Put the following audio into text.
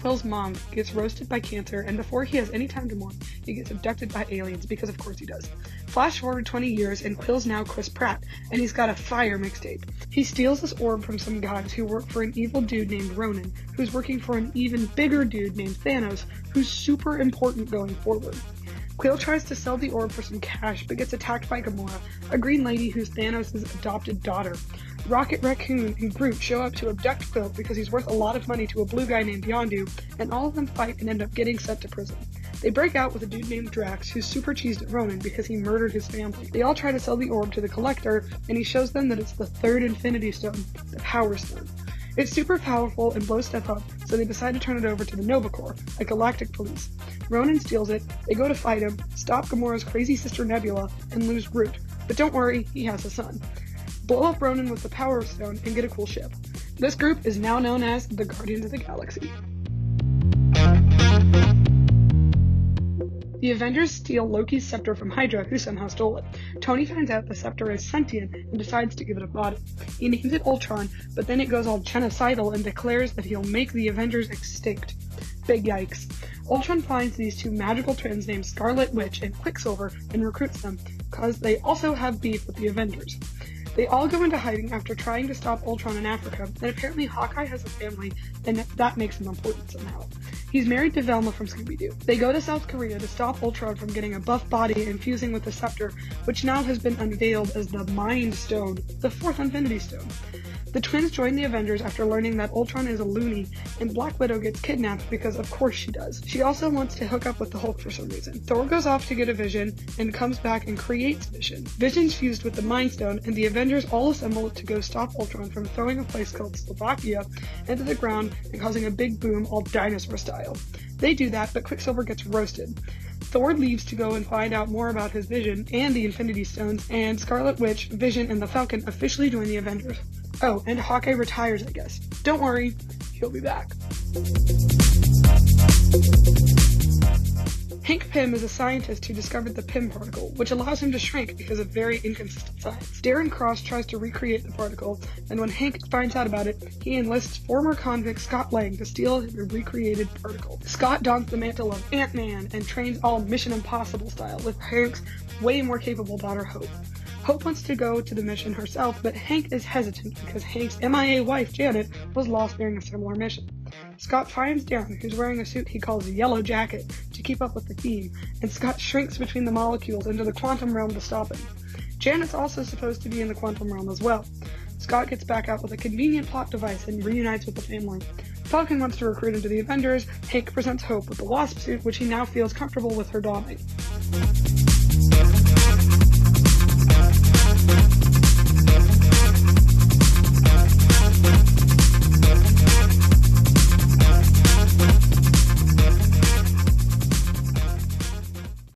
Quill's mom gets roasted by cancer, and before he has any time to mourn, he gets abducted by aliens, because of course he does. Flash forward 20 years, and Quill's now Chris Pratt, and he's got a fire mixtape. He steals this orb from some guys who work for an evil dude named Ronan, who's working for an even bigger dude named Thanos, who's super important going forward. Quill tries to sell the orb for some cash, but gets attacked by Gamora, a green lady who's Thanos' adopted daughter. Rocket Raccoon and Groot show up to abduct Quill because he's worth a lot of money to a blue guy named Yondu, and all of them fight and end up getting sent to prison. They break out with a dude named Drax, who's super cheesed at Ronan because he murdered his family. They all try to sell the orb to the Collector, and he shows them that it's the third Infinity Stone, the Power Stone. It's super powerful and blows stuff up, so they decide to turn it over to the Nova Corps, a galactic police. Ronan steals it, they go to fight him, stop Gamora's crazy sister Nebula, and lose Groot. But don't worry, he has a son. Blow up Ronan with the Power Stone and get a cool ship. This group is now known as the Guardians of the Galaxy. The Avengers steal Loki's scepter from Hydra, who somehow stole it. Tony finds out the scepter is sentient and decides to give it a body. He names it Ultron, but then it goes all genocidal and declares that he'll make the Avengers extinct. Big yikes. Ultron finds these two magical twins named Scarlet Witch and Quicksilver and recruits them, because they also have beef with the Avengers. They all go into hiding after trying to stop Ultron in Africa, and apparently Hawkeye has a family, and that makes him important somehow. He's married to Velma from Scooby-Doo. They go to South Korea to stop Ultron from getting a buff body and fusing with the scepter, which now has been unveiled as the Mind Stone, the fourth Infinity Stone. The twins join the Avengers after learning that Ultron is a loony, and Black Widow gets kidnapped because of course she does. She also wants to hook up with the Hulk for some reason. Thor goes off to get a Vision, and comes back and creates Vision. Vision's fused with the Mind Stone, and the Avengers all assemble to go stop Ultron from throwing a place called Slovakia into the ground and causing a big boom all dinosaur style. They do that, but Quicksilver gets roasted. Thor leaves to go and find out more about his Vision and the Infinity Stones, and Scarlet Witch, Vision, and the Falcon officially join the Avengers. Oh, and Hawkeye retires, I guess. Don't worry, he'll be back. Hank Pym is a scientist who discovered the Pym particle, which allows him to shrink because of very inconsistent science. Darren Cross tries to recreate the particle, and when Hank finds out about it, he enlists former convict Scott Lang to steal the recreated particle. Scott dons the mantle of Ant-Man and trains all Mission Impossible style, with Hank's way more capable daughter Hope. Hope wants to go to the mission herself, but Hank is hesitant because Hank's MIA wife, Janet, was lost during a similar mission. Scott finds Darren, who's wearing a suit he calls a Yellow Jacket, to keep up with the theme, and Scott shrinks between the molecules into the quantum realm to stop him. Janet's also supposed to be in the quantum realm as well. Scott gets back out with a convenient plot device and reunites with the family. Falcon wants to recruit him to the Avengers. Hank presents Hope with the Wasp suit, which he now feels comfortable with her donning.